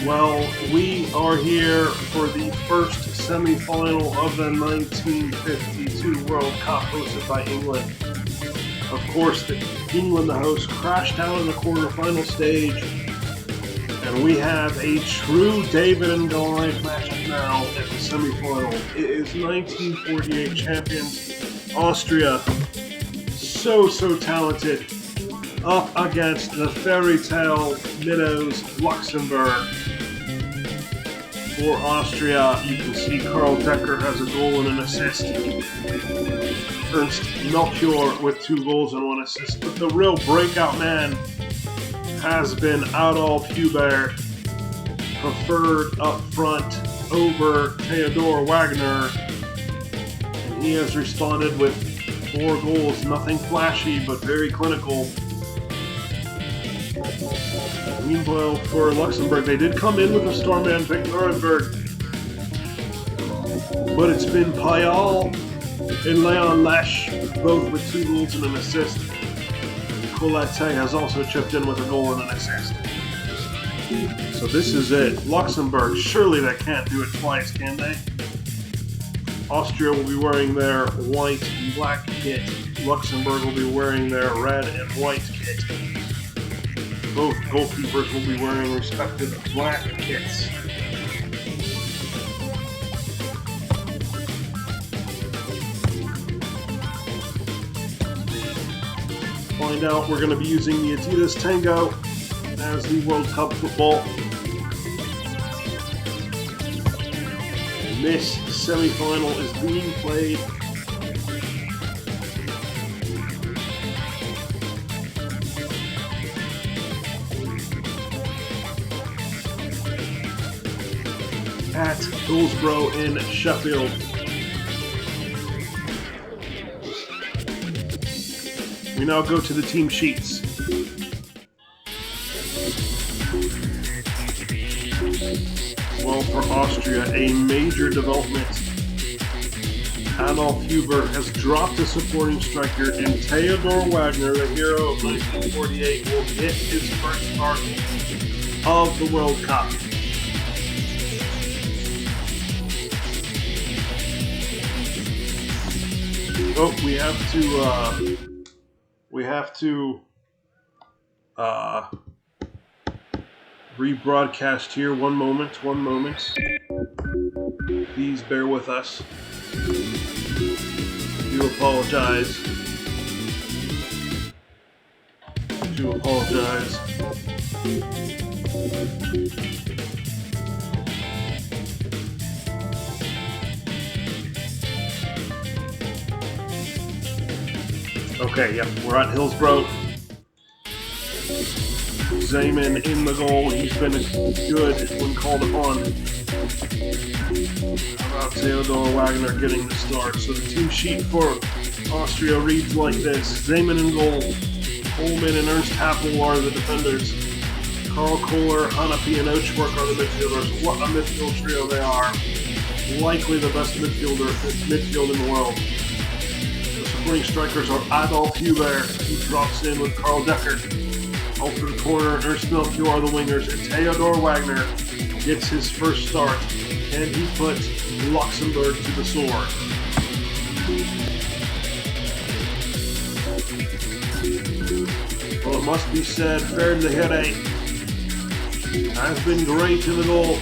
Well, we are here for the first semifinal of the 1952 World Cup hosted by England. Of course, England, the host, crashed out in the quarterfinal stage, and we have a true David and Goliath matchup now at the semifinal. It is 1948 champions Austria, so talented, up against the fairy tale minnows Luxembourg. For Austria, you can see Karl Decker has a goal and an assist. Ernst Melchior with 2 goals and 1 assist. But the real breakout man has been Adolf Huber, preferred up front over Theodor Wagner. And he has responded with 4 goals, nothing flashy, but very clinical. Meanwhile, for Luxembourg, they did come in with a star man, Vic Nuremberg. But it's been Payal and Leon Lesch, both with 2 goals and an assist. Colette has also chipped in with a goal and an assist. So this is it. Luxembourg, surely they can't do it twice, can they? Austria will be wearing their white and black kit. Luxembourg will be wearing their red and white kit. Both goalkeepers will be wearing respective black kits. Find out, we're going to be using the Adidas Tango as the World Cup football. And this semi-final is being played at Hillsborough in Sheffield. We now go to the team sheets. Well, for Austria, a major development. Adolf Huber has dropped a supporting striker, and Theodor Wagner, the hero of 1948, will hit his first start of the World Cup. Oh, we have to rebroadcast here. One moment. Please bear with us. Do apologize. Okay, yep, we're at Hillsborough. Zeman in the goal. He's been good when called upon. How about Theodor Wagner getting the start? So the team sheet for Austria reads like this. Zeman in goal. Coleman and Ernst Happel are the defenders. Karl Kohler, Hanapi, and Ochmark are the midfielders. What a midfield trio they are. Likely the best midfield in the world. Supporting strikers are Adolf Huber, who drops in with Karl Decker. Out to the corner, Ernst Melchior are the wingers, and Theodor Wagner gets his first start. Can he put Luxembourg to the sword? Well, it must be said, Ferd Lehede has been great in the goal.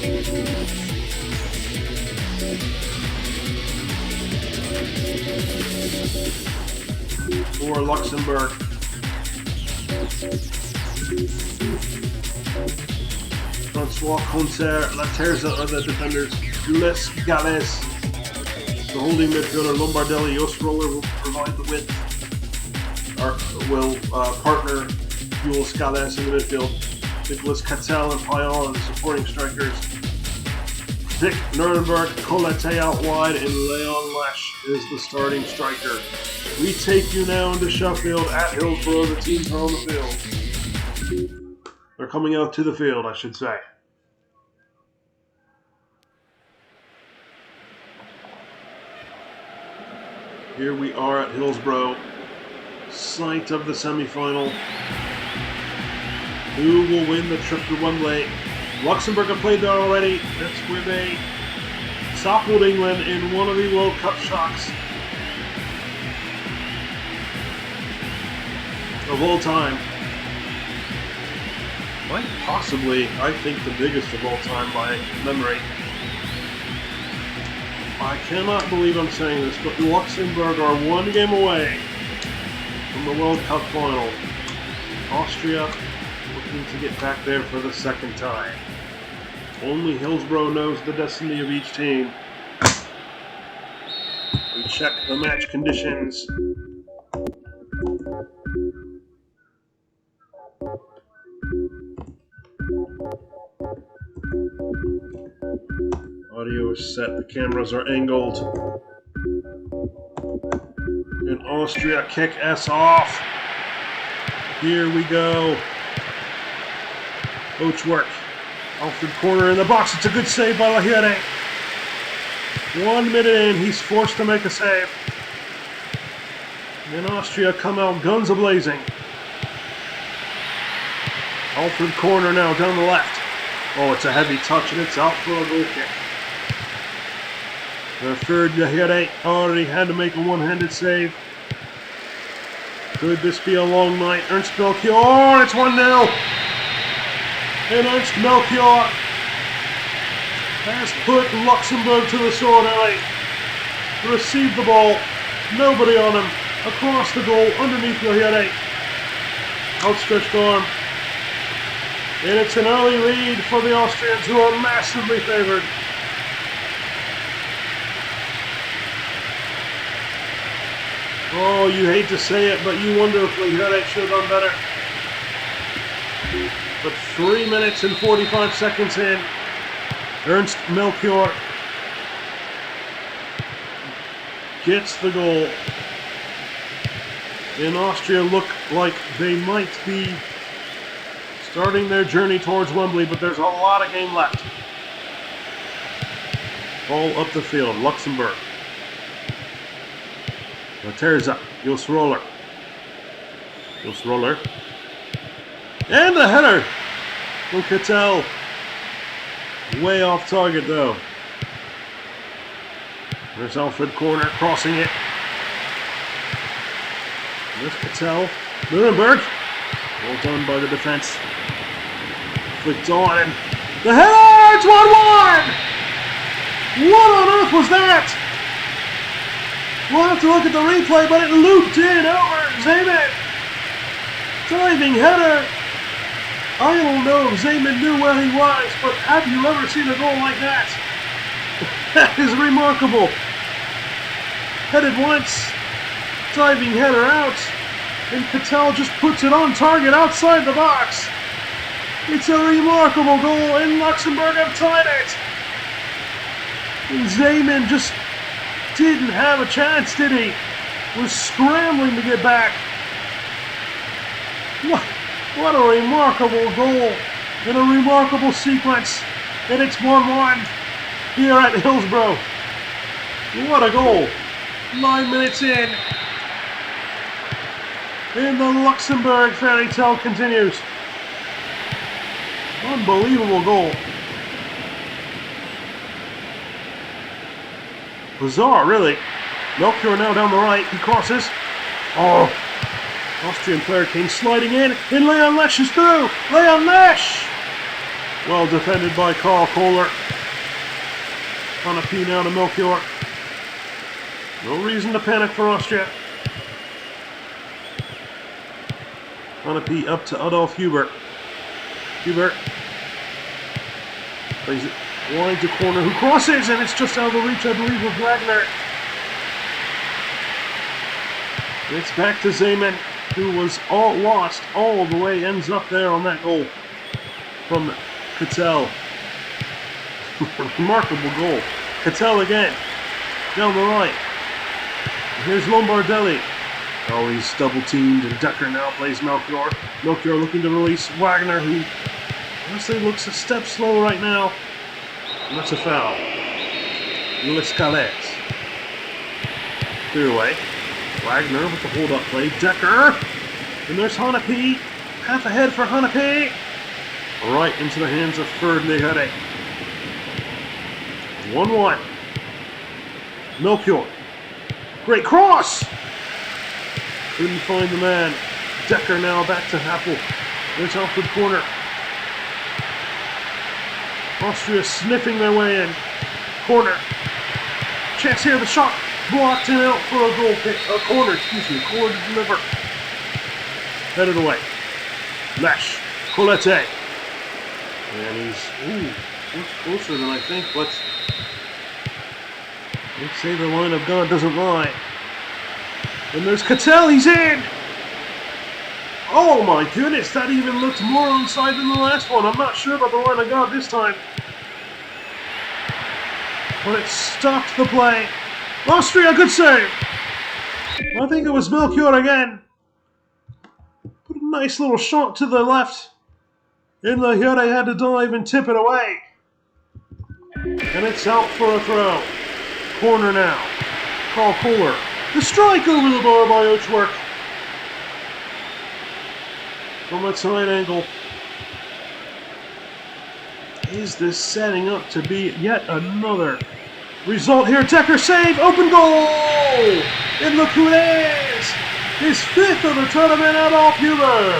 For Luxembourg. Francois Concert, La Terza are the defenders. Les Gales, the holding midfielder. Lombardelli, Ostroller will provide the width. Will partner Jules Scales in the midfield. Nicolas Cattell and Payal are the supporting strikers. Vic Nuremberg, Colette out wide, and Leon Lesch is the starting striker. We take you now into Sheffield at Hillsborough. The teams are on the field. They're coming out to the field, I should say. Here we are at Hillsborough, site of the semi-final. Who will win the trip to Wembley? Luxembourg have played there already. That's where they toppled England in one of the World Cup shocks of all time. Quite possibly, I think, the biggest of all time by memory. I cannot believe I'm saying this, but Luxembourg are one game away from the World Cup final. Austria looking to get back there for the second time. Only Hillsborough knows the destiny of each team. We check the match conditions. Audio is set, the cameras are angled. And Austria kick us off. Here we go. Coach work. Alfred corner in the box. It's a good save by Lahire. 1 minute in, he's forced to make a save. And Austria come out guns a-blazing. Alfred corner now down the left. Oh, it's a heavy touch and it's out for a goal kick. The third Lahire already had to make a one-handed save. Could this be a long night? Ernst Melchior, it's 1-0. And Ernst Melchior has put Luxembourg to the sword alley. Received the ball, nobody on him. Across the goal, underneath Lahire. Outstretched arm. And it's an early lead for the Austrians, who are massively favored. Oh, you hate to say it, but you wonder if Lahire should have done better. But 3 minutes and 45 seconds in, Ernst Melchior gets the goal. And Austria look like they might be starting their journey towards Wembley, but there's a lot of game left. Ball up the field, Luxembourg. Materza, Jos Roller. And the header from Cattell. Way off target though. There's Alfred corner crossing it. There's Cattell. Nuremberg. Well done by the defense. Flicked on and the header! It's 1-1! What on earth was that? We'll have to look at the replay, but it looped in over Zeman. Diving header. I don't know if Zeman knew where he was, but have you ever seen a goal like that? That is remarkable. Headed once, diving header out, and Cattell just puts it on target outside the box. It's a remarkable goal, and Luxembourg have tied it. And Zeman just didn't have a chance, did he? Was scrambling to get back. What a remarkable goal and a remarkable sequence. And it's 1-1 here at Hillsborough. What a goal. 9 minutes in. And the Luxembourg fairy tale continues. Unbelievable goal. Bizarre, really. Melchior now down the right. He crosses. Oh. Austrian player came sliding in. And Leon Lesch is through. Leon Lesch! Well defended by Karl Kohler. On a P now to Melchior. No reason to panic for Austria. On a P up to Adolf Hubert. Hubert plays it wide to corner, who crosses, and it's just out of the reach, I believe, of Wagner. It's back to Zeman, who was all lost all the way, ends up there on that goal from Cattell. Remarkable goal. Cattell again, down the right. Here's Lombardelli. Oh, he's double-teamed, and Decker now plays Melchior. Melchior looking to release Wagner, who honestly looks a step slow right now. And that's a foul. Lescalette. Clear away. Wagner with the hold-up play. Decker. And there's Hanapi. Half ahead for Hanapi. Right into the hands of Ferdinand. 1-1. Melchior. Great cross! Couldn't find the man. Decker now back to Happel. There's Alfred corner. Austria sniffing their way in. Corner. Chance here, the shot blocked and out for a goal kick. A corner, corner to deliver. Headed away. Lesh. Colette. And he's much closer than I think. Let's say the line of God doesn't lie. And there's Cattell, he's in! Oh my goodness, that even looked more onside than the last one. I'm not sure about the line of God this time. But it stopped the play. Austria, good save! I think it was Melchior again. Put a nice little shot to the left. And Lahire had to dive and tip it away. And it's out for a throw. Corner now. Carl Kohler. The strike over the bar by Ochwork. From a side angle. Is this setting up to be yet another result here? Decker save, open goal! And look who it is! His 5th of the tournament at all Huber.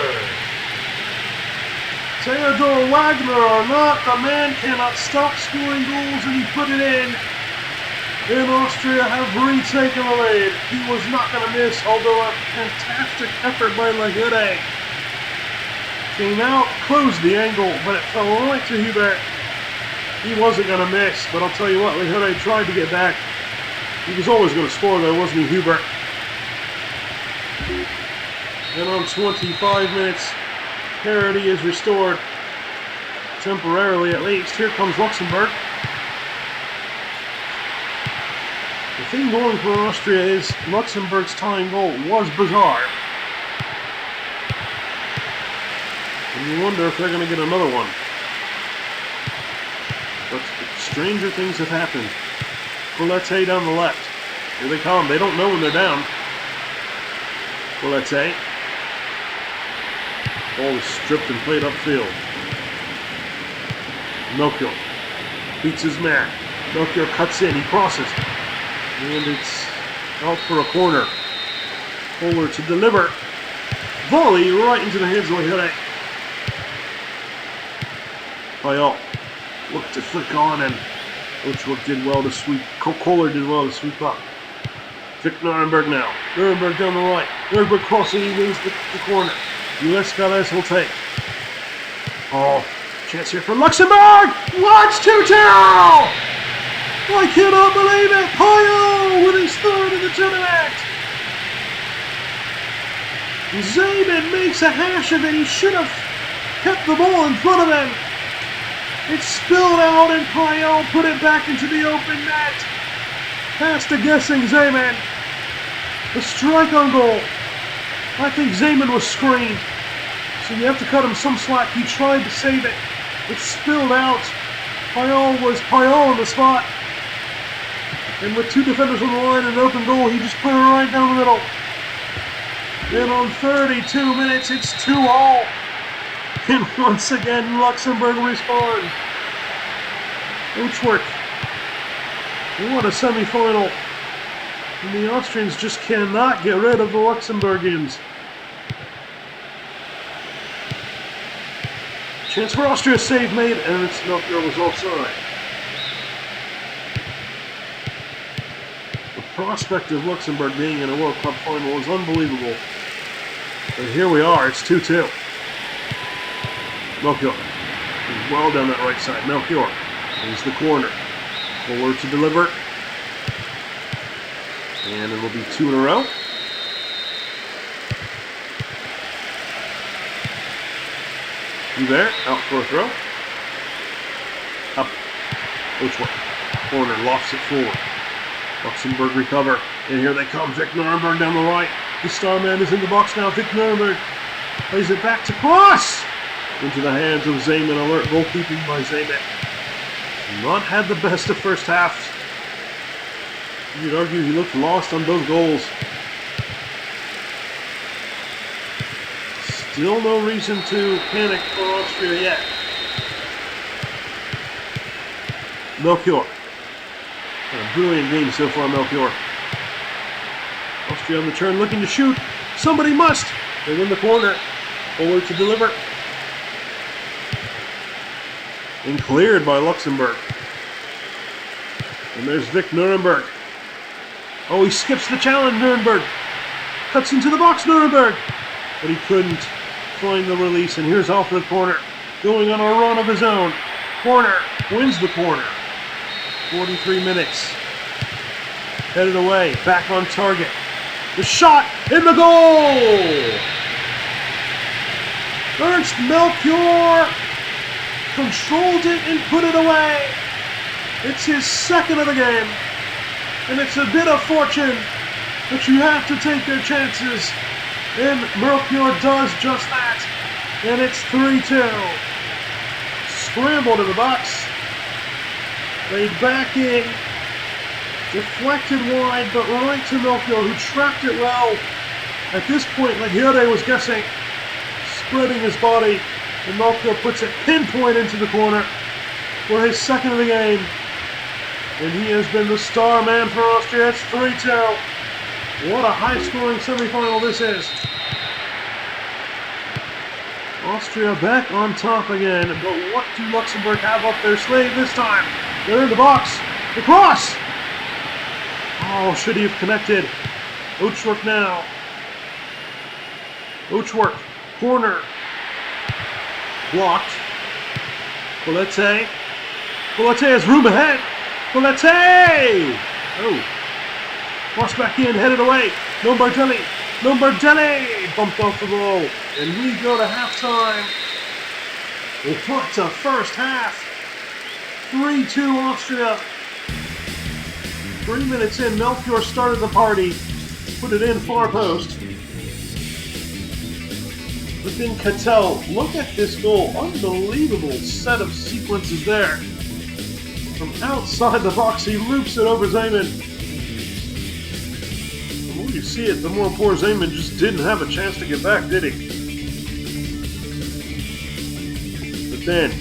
Theodor Wagner or not, the man cannot stop scoring goals, and he put it in. And Austria have retaken the lead. He was not going to miss, although a fantastic effort by Lahire. Came out, closed the angle, but it fell right to Hubert. He wasn't going to miss, but I'll tell you what, Lahire tried to get back. He was always going to score though, wasn't he, Hubert? And on 25 minutes, parity is restored. Temporarily at least. Here comes Luxembourg. The thing going for Austria is Luxembourg's tying goal was bizarre. And you wonder if they're going to get another one. But stranger things have happened. Colette down the left. Here they come. They don't know when they're down. Colette. Ball is stripped and played upfield. Melchior beats his man. Melchior cuts in. He crosses. And it's out for a corner. Kohler to deliver. Volley right into the hands of Lahire. Payal looked to flick on, and Ochwork did well to sweep. Kohler did well to sweep up. Vic Nuremberg now. Nuremberg down the right. Nuremberg crossing. He wins the corner. US Gales will take. Oh, chance here for Luxembourg! Watch 2-2! I cannot believe it! Payal with his 3rd in the tournament! Zeman makes a hash of it. He should have kept the ball in front of him. It spilled out and Payal put it back into the open net. Past a guessing Zeman. The strike on goal. I think Zeman was screened. So you have to cut him some slack. He tried to save it. It spilled out. Payal was Payal on the spot. And with 2 defenders on the line and an open goal, he just put it right down the middle. And on 32 minutes, it's 2-2. And once again, Luxembourg respond. Ochwork. What a semifinal. And the Austrians just cannot get rid of the Luxembourgians. Chance for Austria, save made, and it's Melchior was offside. The prospect of Luxembourg being in a World Cup final is unbelievable. But here we are, it's 2-2. Melchior. He's well down that right side. Melchior. Here's the corner. Kohler to deliver. And it'll be 2 in a row. There, out for a throw. Up. Ochwork. Corner, lofts it forward. Luxembourg recover. And here they come. Vic Nuremberg down the right. The star man is in the box now. Vic Nuremberg plays it back to cross. Into the hands of Zeman. Alert goalkeeping by Zeman. Not had the best of first half. You'd argue he looked lost on both goals. Still no reason to panic for Austria yet. Melchior. A brilliant game so far, Melchior. Austria on the turn, looking to shoot. Somebody must. They win the corner. Forward to deliver. And cleared by Luxembourg. And there's Vic Nuremberg. Oh, he skips the challenge, Nuremberg. Cuts into the box, Nuremberg. But he couldn't find the release. And here's Alfred Corner going on a run of his own. Corner wins the corner. 43 minutes. Headed away. Back on target. The shot in the goal! Ernst Melchior controlled it and put it away. It's his second of the game. And it's a bit of fortune, but you have to take your chances. And Melchior does just that. And it's 3-2. Scramble to the box. Laid back in. Deflected wide, but right to Melchior, who trapped it well. At this point, Laguerre was guessing, spreading his body, and Melchior puts it pinpoint into the corner for his second of the game. And he has been the star man for Austria. It's 3-2. What a high-scoring semifinal this is. Austria back on top again, but what do Luxembourg have up their sleeve this time? They're in the box. The cross! Oh, should he have connected? Oachwork now. Oachwork. Corner. Blocked. Colette. Colette has room ahead. Colette! Oh. Cross back in, headed away. Lombardelli. Lombardelli! Bumped off the ball. And we go to halftime. What a first half. 3-2 Austria. 3 minutes in, Melchior started the party. Put it in far post. But then Cattell, look at this goal. Unbelievable set of sequences there. From outside the box, he loops it over Zeman. The more you see it, the more poor Zeman just didn't have a chance to get back, did he? But then,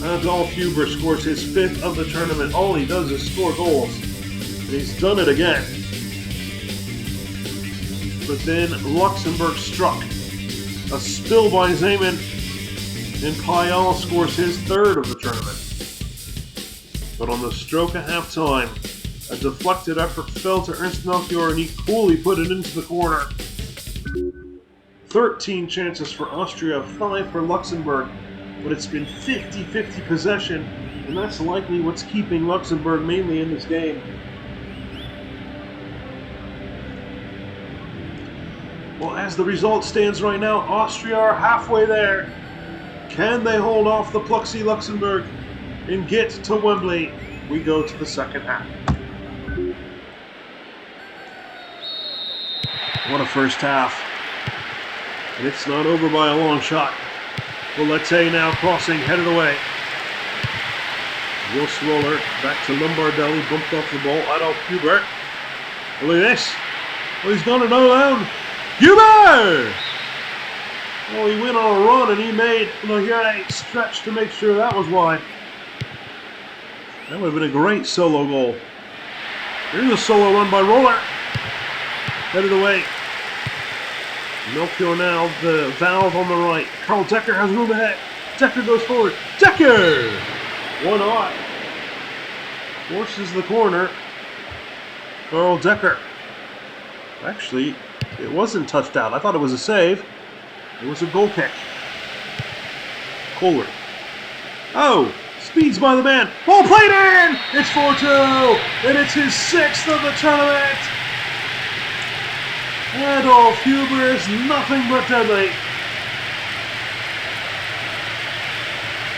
Adolf Huber scores his 5th of the tournament. All he does is score goals. And he's done it again. But then Luxembourg struck. A spill by Zeman. And Payal scores his 3rd of the tournament. But on the stroke of halftime, a deflected effort fell to Ernst Melchior and he coolly put it into the corner. 13 chances for Austria, 5 for Luxembourg. But it's been 50-50 possession, and that's likely what's keeping Luxembourg mainly in this game. Well, as the result stands right now, Austria are halfway there. Can they hold off the Pluxy Luxembourg and get to Wembley? We go to the second half. What a first half. And it's not over by a long shot. Colette now crossing, headed away. Will Roller back to Lombardelli, bumped off the ball. Adolf Huber. Look at this. Oh, he's gone another down. Huber! Oh, he went on a run and he made Laguerre stretch to make sure that was wide. That would have been a great solo goal. Here's a solo run by Roller. Headed away. Melchior now, the valve on the right. Karl Decker has room ahead. Decker goes forward. Decker! 1-0. Forces the corner. Karl Decker. Actually, it wasn't touched out. I thought it was a save. It was a goal kick. Kohler. Oh! Speeds by the man. Ball played in! It's 4-2! And it's his 6th of the tournament! Adolf Huber is nothing but deadly.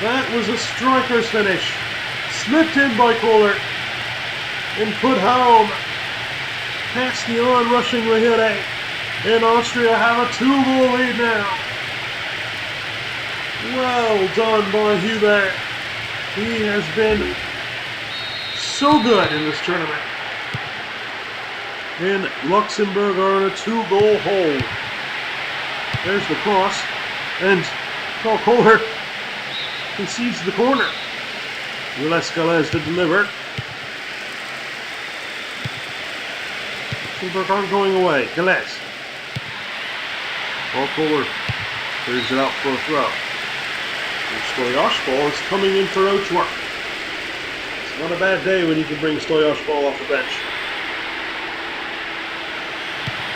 That was a striker's finish. Slipped in by Kohler and put home past the on-rushing Laguerre. And Austria have a 2-goal lead now. Well done by Huber. He has been so good in this tournament. And Luxembourg are on a 2-goal hold. There's the cross. And Kohler concedes the corner. Gales to deliver. Luxembourg aren't going away. Gales. Ball Kohler clears it out for a throw. Stoyashbal is coming in for Ochoa. It's not a bad day when you can bring Stoyashbal off the bench.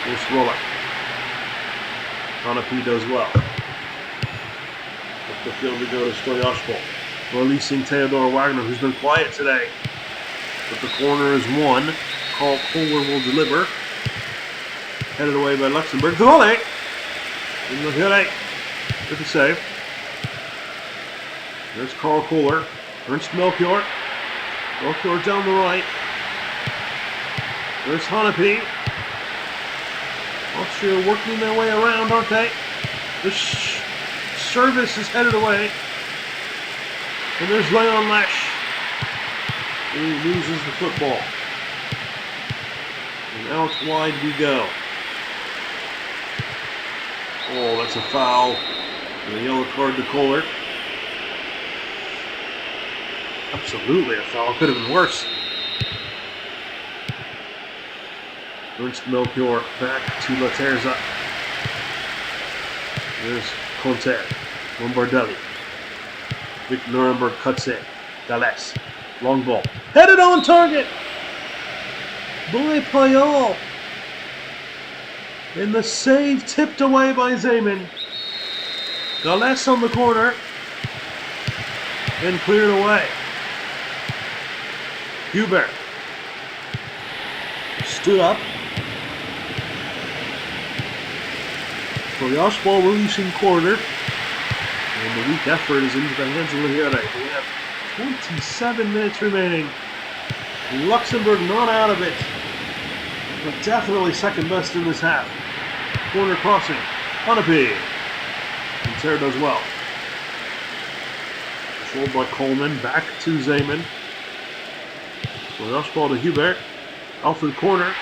Here's Roller. Hanapi does well. Up the field we go to Stoyashbal. Releasing Theodor Wagner, who's been quiet today. But the corner is won. Carl Kohler will deliver. Headed away by Luxembourg. The volley! In the hit with the save. There's Carl Kohler. Ernst Melchior. Melchior down the right. There's Hanapi. Austria working their way around, aren't they? The service is headed away. And there's Leon Lesh. He loses the football. And out wide we go. Oh, that's a foul. And a yellow card to Kohler. Absolutely a foul. Could have been worse. Ernst Melchior back to La Terza. There's Conte. Lombardelli. Vic Nuremberg cuts in. Gales. Long ball. Headed on target! By Payal. And the save tipped away by Zeman. Gales on the corner. And cleared away. Hubert. Stood up. Stoyashbal releasing corner. And the weak effort is into the hands of Lahire. We have 27 minutes remaining. Luxembourg not out of it. But definitely second best in this half. Corner crossing. Hanapi. And Terre does well. Controlled by Coleman. Back to Zeman. Stoyashbal to Hubert. Alfred corner.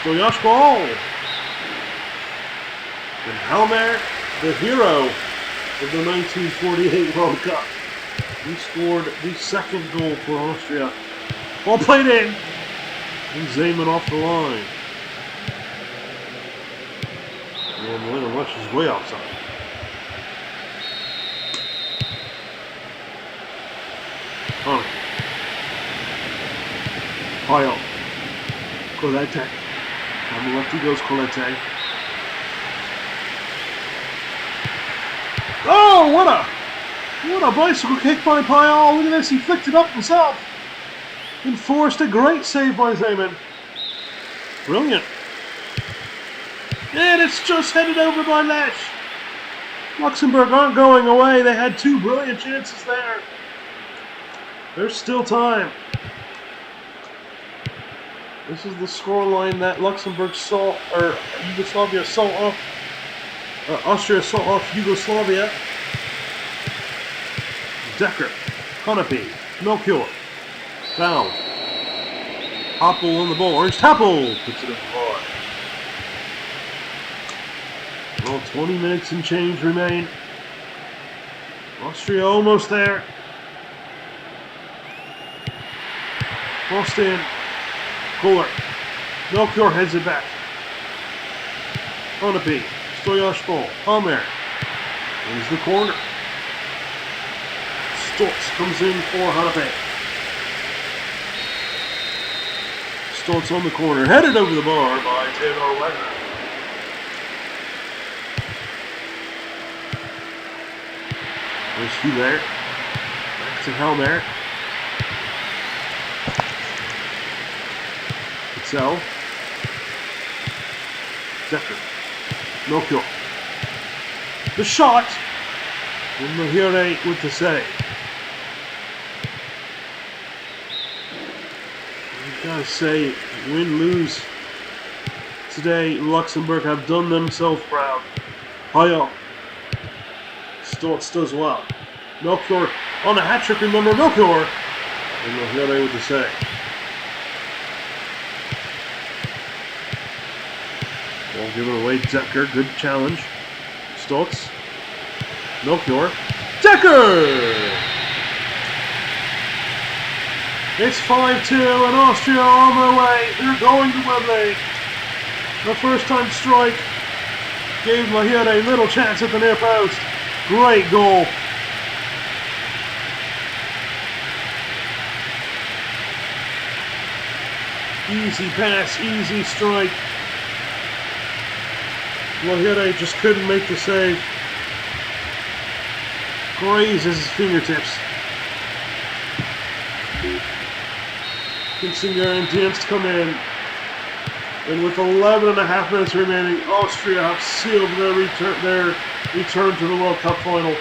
Stoyashbal. And Helmer, the hero of the 1948 World Cup. He scored the second goal for Austria. Ball played in. And Zeman off the line. And Leon Lesh is way outside. Connor. Pyle. Colette. On the left he goes Colette. Oh, what a bicycle kick by Payal. Look at this, he flicked it up himself. And forced a great save by Zeman. Brilliant. And it's just headed over by Lesh. Luxembourg aren't going away. They had two brilliant chances there. There's still time. This is the scoreline that Luxembourg saw, or Yugoslavia saw off. Austria saw off Yugoslavia. Decker, Hanapi, Melchior, foul. Happel on the ball. Ernst Happel puts it in the bar. Well, 20 minutes and change remain. Austria almost there. Crossed in. Kohler. Melchior heads it back. Hanapi. Stoyashbal. Helmer. There's the corner. Stoltz comes in for Hanapi. Stoltz on the corner. Headed over the bar by Theodor Wagner. There's Hubert. Back to Helmer. Pitzel. Decker. Melchior. The shot. And Lahire with the save. I gotta say, win, lose. Today, Luxembourg have done themselves proud. Payal. Stoltz does well. Melchior on a hat trick, remember Melchior. And Lahire with the save. Ball given away, Decker, good challenge. Stoltz. Melchior. Decker! It's 5-2 and Austria are on their way. They're going to Wembley. The first time strike gave Lahire a little chance at the near post. Great goal. Easy pass, easy strike. Lahire just couldn't make the save. Grazes his fingertips. Kinsinger and Dienst come in. And with 11.5 minutes remaining, Austria have sealed their return to the World Cup final.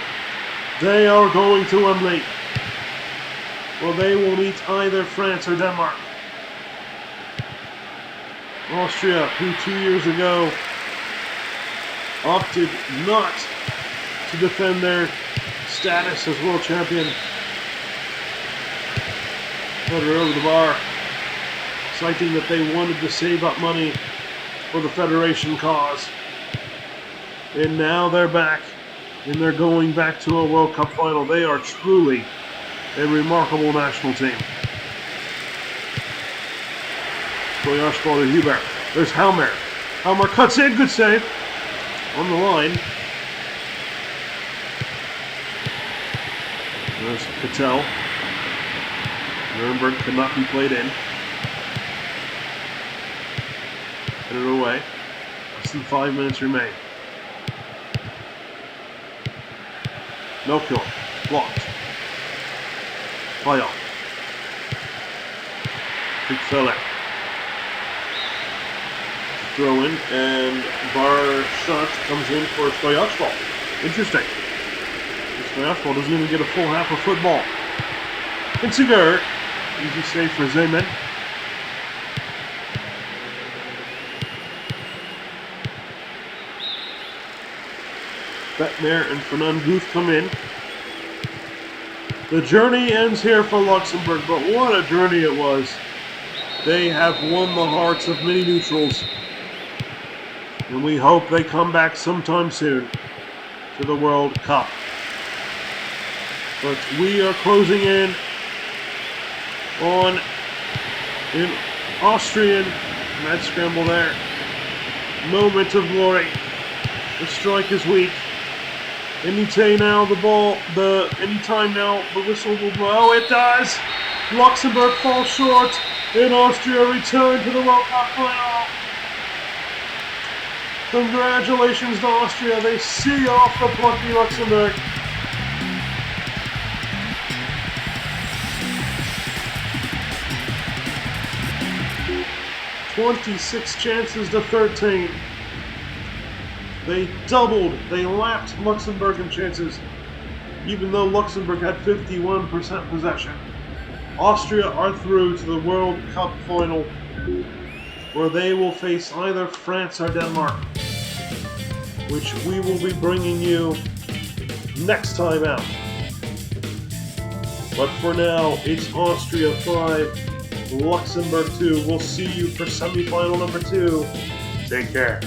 They are going to Wembley, where they will meet either France or Denmark. Austria, who 2 years ago opted not to defend their status as world champion, put her over the bar, citing that they wanted to save up money for the Federation cause. And now they're back, and they're going back to a World Cup final. They are truly a remarkable national team. Stoyashko to Hubert. There's Halmer. Halmer cuts in, good save. On the line. There's Cattell. Nuremberg could not be played in. Put it away. Less than 5 minutes remain. No kill. Blocked. Fire. Big fella. Throw in, and Bar shot comes in for Stoyashko. Interesting. Stoyashko doesn't even get a full half of football. Kinsinger. Easy save for Zeman. Bettner and Fernand Guth come in. The journey ends here for Luxembourg, but what a journey it was. They have won the hearts of many neutrals, and we hope they come back sometime soon to the World Cup. But we are closing in on an Austrian mad scramble there. Moment of glory. The strike is weak. Anytime now the whistle will blow. It does. Luxembourg falls short, and Austria return to the World Cup final. Congratulations to Austria. They see off the plucky Luxembourg. "26 chances to 13. They lapped Luxembourg in chances, even though Luxembourg had 51% possession. Austria are through to the World Cup final, where they will face either France or Denmark, which we will be bringing you next time out. But for now, it's Austria 5, Luxembourg 2. We'll see you for semifinal number 2. Take care.